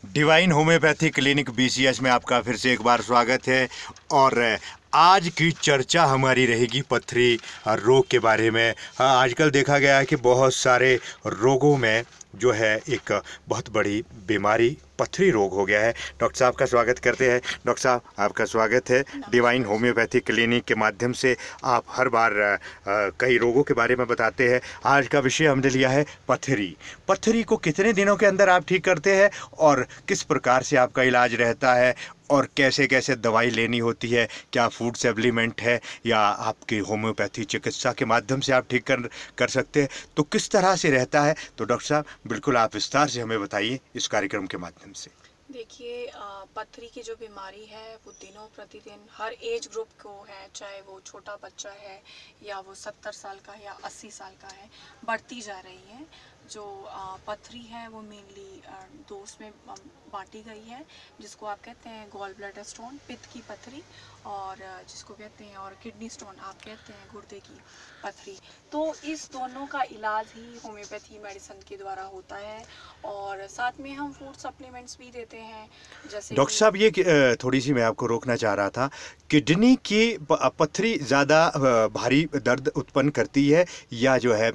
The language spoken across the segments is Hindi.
डिवाइन होम्योपैथी क्लिनिक बीसीएस में आपका फिर से एक बार स्वागत है। और आज की चर्चा हमारी रहेगी पथरी रोग के बारे में। आजकल देखा गया है कि बहुत सारे रोगों में जो है एक बहुत बड़ी बीमारी पथरी रोग हो गया है। डॉक्टर साहब का स्वागत करते हैं। डॉक्टर साहब आपका स्वागत है। डिवाइन होम्योपैथी क्लिनिक के माध्यम से आप हर बार कई रोगों के बारे में बताते हैं। आज का विषय हमने लिया है पथरी। पथरी को कितने दिनों के अंदर आप ठीक करते हैं और किस प्रकार से आपका इलाज रहता है और कैसे कैसे दवाई लेनी होती है? क्या फूड सप्लीमेंट है या आपकी होम्योपैथी चिकित्सा के माध्यम से आप ठीक कर सकते हैं? तो किस तरह से रहता है? तो डॉक्टर साहब बिल्कुल आप विस्तार से हमें बताइए इस कार्यक्रम के माध्यम से। देखिए, पथरी की जो बीमारी है वो दिनों प्रतिदिन हर एज ग्रुप को है, चाहे वो छोटा बच्चा है या वो 70 साल का या 80 साल का है, बढ़ती जा रही है। जो पथरी है वो मेनली दो उसमें बांटी गई है, जिसको आप कहते हैं गॉल ब्लैडर स्टोन, पित्त की पथरी, और जिसको कहते हैं और किडनी स्टोन आप कहते हैं गुर्दे की पथरी। तो इस दोनों का इलाज ही होम्योपैथी मेडिसिन के द्वारा होता है, और साथ में हम फूड सप्लीमेंट्स भी देते हैं। जैसे डॉक्टर साहब ये थोड़ी सी मैं आपको रोकना चाह रहा था। किडनी की पथरी ज़्यादा भारी दर्द उत्पन्न करती है या जो है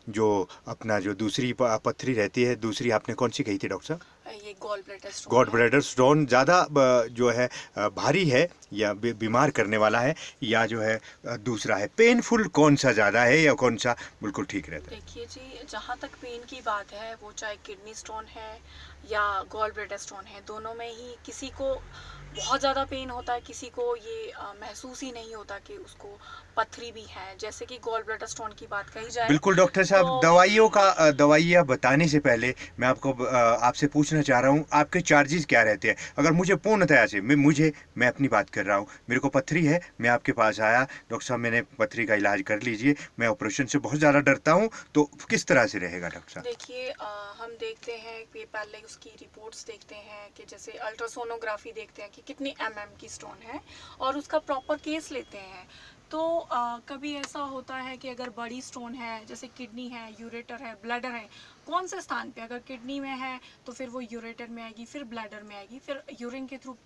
जो अपना जो दूसरी पथरी रहती है, दूसरी आपने कौन सी कही थी डॉक्टर साहब? ये gall bladder stone gall bladder stone ज़्यादा जो है भारी है या बीमार करने वाला है, या जो है दूसरा है? पेनफुल कौन सा ज़्यादा है या कौन सा बिल्कुल ठीक रहता है? देखिए जी, जहाँ तक पेन की बात है, वो चाहे किडनी स्टोन है या गॉल ब्लैडर स्टोन है, दोनों में ही किसी को बहुत ज़्यादा पेन होता है, किसी को ये महसूस ही नहीं होता कि उसको पथरी भी है। जैसे कि गॉल ब्लैडर स्टोन की बात कही जाए, बिल्कुल डॉक्टर साहब, तो दवाइयाँ बताने से पहले मैं आपको आपसे पूछना चाह रहा हूँ, आपके चार्जेस क्या रहते हैं? अगर मुझे पूर्णतया से मैं अपनी बात कर रहा हूँ, मेरे को पथरी है, मैं आपके पास आया, डॉक्टर साहब मैंने पथरी का इलाज कर लीजिए, मैं ऑपरेशन से बहुत ज़्यादा डरता हूँ, तो किस तरह से रहेगा डॉक्टर साहब? देखिए, हम देखते हैं कि पहले उसकी रिपोर्ट्स देखते हैं कि जैसे अल्ट्रासोनोग्राफी देखते हैं कि कितनी की स्टोन है, और उसका प्रॉपर केस लेते हैं। तो कभी ऐसा होता है कि अगर बड़ी स्टोन है, जैसे किडनी है, यूरेटर है, ब्लैडर है, कौन से स्थान पे, अगर किडनी में है तो फिर वो यूरेटर में आएगी, फिर ब्लैडर में आएगी, फिर यूरिन के थ्रू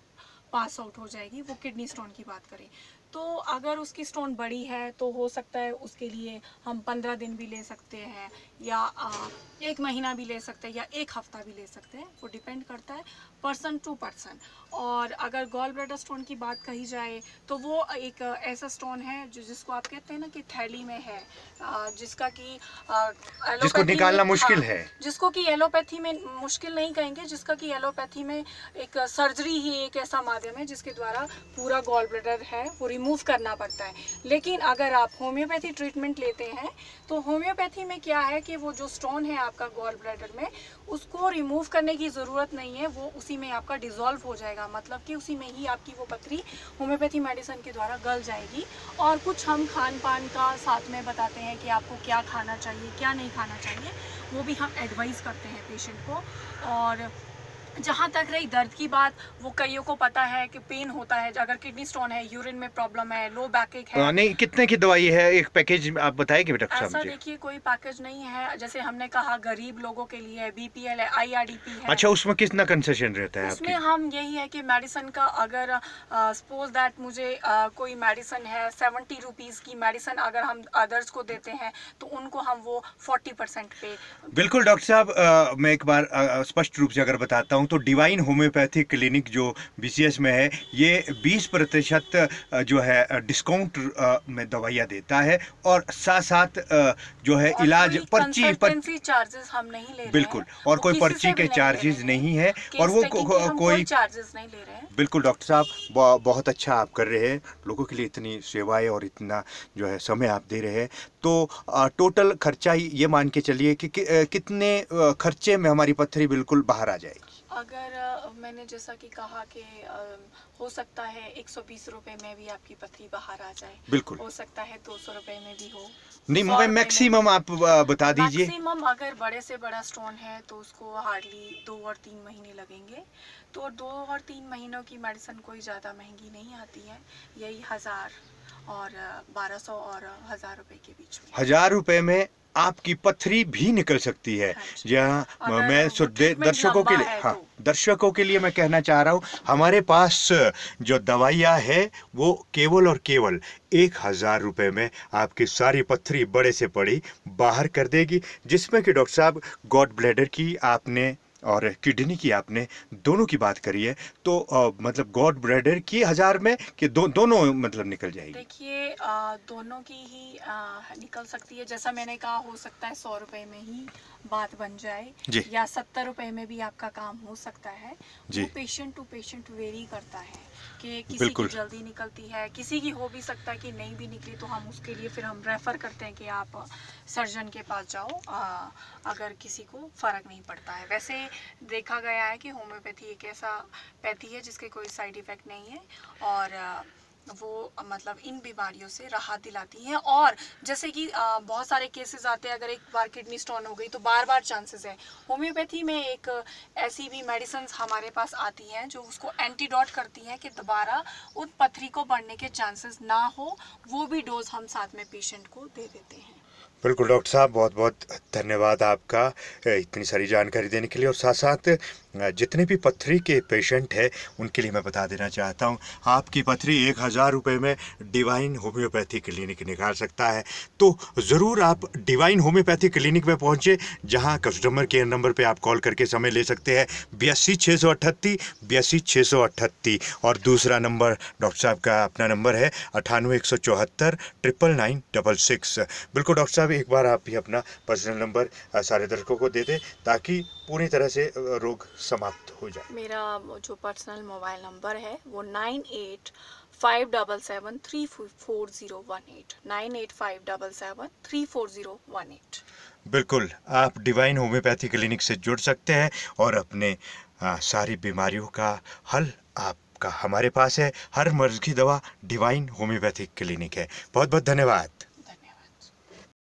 पास आउट हो जाएगी। वो किडनी स्टोन की बात करें तो अगर उसकी स्टोन बड़ी है तो हो सकता है उसके लिए हम 15 दिन भी ले सकते हैं, या 1 महीना भी ले सकते हैं, या 1 हफ्ता भी ले सकते हैं। वो डिपेंड करता है पर्सन टू पर्सन। और अगर गॉल ब्लैडर स्टोन की बात कही जाए तो वो एक ऐसा स्टोन है जिसको आप कहते हैं ना कि थैली में है, जिसका कि जिसको एलोपैथी निकालना में, मुश्किल हाँ, है। जिसको कि एलोपैथी में मुश्किल नहीं कहेंगे, जिसका कि एलोपैथी में एक सर्जरी ही एक ऐसा माध्यम है जिसके द्वारा पूरा गॉल ब्लैडर है वो रिमूव करना पड़ता है। लेकिन अगर आप होम्योपैथी ट्रीटमेंट लेते हैं तो होम्योपैथी में क्या है कि वो जो स्टोन है आपका गॉल ब्लैडर में, उसको रिमूव करने की ज़रूरत नहीं है, वो उसी में आपका डिज़ोल्व हो जाएगा। मतलब कि उसी में ही आपकी वो पथरी होम्योपैथी मेडिसिन के द्वारा गल जाएगी। और कुछ हम खान पान का साथ में बताते हैं कि आपको क्या खाना चाहिए, क्या नहीं खाना चाहिए, वो भी हम एडवाइस करते हैं पेशेंट को। और जहाँ तक रही दर्द की बात, वो कईयों को पता है कि पेन होता है अगर किडनी स्टोन है, यूरिन में प्रॉब्लम है, लो बैक एक है। नहीं, कितने की दवाई है? एक पैकेज आप बताएंगे डॉक्टर साहब ऐसा मुझे? देखिए, कोई पैकेज नहीं है। जैसे हमने कहा गरीब लोगों के लिए बीपीएल है, आईआरडीपी है। अच्छा, उसमें कितना कंसेशन रहता है उसमें आपकी? हम यही है कि मेडिसिन का, अगर सपोज दैट मुझे कोई मेडिसिन है 70 रुपीज़ की मेडिसिन, अगर हम अदर्स को देते हैं तो उनको हम वो 40% पे। बिल्कुल डॉक्टर साहब, मैं एक बार स्पष्ट रूप से अगर बताता हूं तो डिवाइन होम्योपैथी क्लिनिक जो बीसीएस में है, ये 20% जो है डिस्काउंट में दवाइयाँ देता है, और साथ साथ जो है और इलाज कोई पर्ची पर। कंसल्टेंसी चार्जेस हम नहीं ले रहे बिल्कुल, हैं, और वो कोई किसी पर्ची से के भी नहीं ले चार्जेस रहे हैं। नहीं है, और केस वो टेकिंग के हम कोई कोई। चार्जेस नहीं ले रहे हैं। बिल्कुल डॉक्टर साहब, बहुत अच्छा आप कर रहे हैं, लोगों के लिए इतनी सेवाएं और इतना जो है समय आप दे रहे हैं। तो टोटल खर्चा ही ये मान के चलिए कि कितने खर्चे में हमारी पथरी बिल्कुल बाहर आ जाएगी? अगर मैंने जैसा कि कहा कि हो सकता है 120 रुपए में भी आपकी पथरी बाहर आ जाए, बिल्कुल। हो सकता है 200 रुपए में भी हो, नहीं, 100 रुपए में मैक्सिमम भी। आप बता दीजिए। मैक्सिमम अगर बड़े से बड़ा स्टोन है तो उसको हार्डली 2 और 3 महीने लगेंगे। तो 2 और 3 महीनों की मेडिसिन कोई ज़्यादा महंगी नहीं आती है, यही 1000 और 1200 और 1000 रुपए के बीच में। 1000 रुपए में आपकी पथरी भी निकल सकती है। हाँ जी। जहाँ अगर मैं वो ट्रीटमेंट दर्शकों के लंबा लिए, है हाँ, तो। दर्शकों के लिए मैं कहना चाह रहा हूँ, हमारे पास जो दवाइयाँ है वो केवल और केवल 1,000 रुपये में आपकी सारी पथरी बड़े से बड़ी बाहर कर देगी, जिसमें कि डॉक्टर साहब गॉड ब्लैडर की आपने और किडनी की आपने दोनों की बात करी है। तो मतलब गॉड ब्लैडर की 1,000 में कि दोनों मतलब निकल जाएगी? देखिए दोनों की ही निकल सकती है। जैसा मैंने कहा, हो सकता है 100 रुपए में ही बात बन जाए, जी या 70 रुपए में भी आपका काम हो सकता है। जी वो पेशेंट टू पेशेंट वेरी करता है कि किसी की बिल्कुल। जल्दी निकलती है, किसी की हो भी सकता है कि नहीं भी निकली, तो हम उसके लिए फिर हम रेफ़र करते हैं कि आप सर्जन के पास जाओ अगर किसी को फ़र्क नहीं पड़ता है। वैसे देखा गया है कि होम्योपैथी एक ऐसा पैथी है जिसके कोई साइड इफ़ेक्ट नहीं है, और वो मतलब इन बीमारियों से राहत दिलाती हैं। और जैसे कि बहुत सारे केसेस आते हैं, अगर एक बार किडनी स्टोन हो गई तो बार बार चांसेस है। होम्योपैथी में एक ऐसी भी मेडिसिन हमारे पास आती हैं जो उसको एंटीडोट करती हैं कि दोबारा उन पथरी को बढ़ने के चांसेस ना हो। वो भी डोज हम साथ में पेशेंट को दे देते हैं। बिल्कुल डॉक्टर साहब, बहुत बहुत धन्यवाद आपका इतनी सारी जानकारी देने के लिए। और साथ साथ जितने भी पथरी के पेशेंट हैं उनके लिए मैं बता देना चाहता हूं, आपकी पथरी 1,000 रुपये में डिवाइन होम्योपैथी क्लिनिक निकाल सकता है। तो ज़रूर आप डिवाइन होम्योपैथी क्लिनिक में पहुंचे, जहां कस्टमर केयर नंबर पे आप कॉल करके समय ले सकते हैं 82 638 82 638। और दूसरा नंबर डॉक्टर साहब का अपना नंबर है 98 174 999 66। बिल्कुल डॉक्टर साहब, एक बार आप भी अपना पर्सनल नंबर सारे दर्शकों को दे दें ताकि पूरी तरह से रोग समाप्त हो जाए। मेरा जो पर्सनल मोबाइल नंबर है वो 9857734018 9857734018। बिल्कुल, आप डिवाइन होम्योपैथी क्लिनिक से जुड़ सकते हैं और अपने सारी बीमारियों का हल आपका हमारे पास है। हर मर्ज की दवा डिवाइन होम्योपैथिक क्लिनिक है। बहुत बहुत धन्यवाद।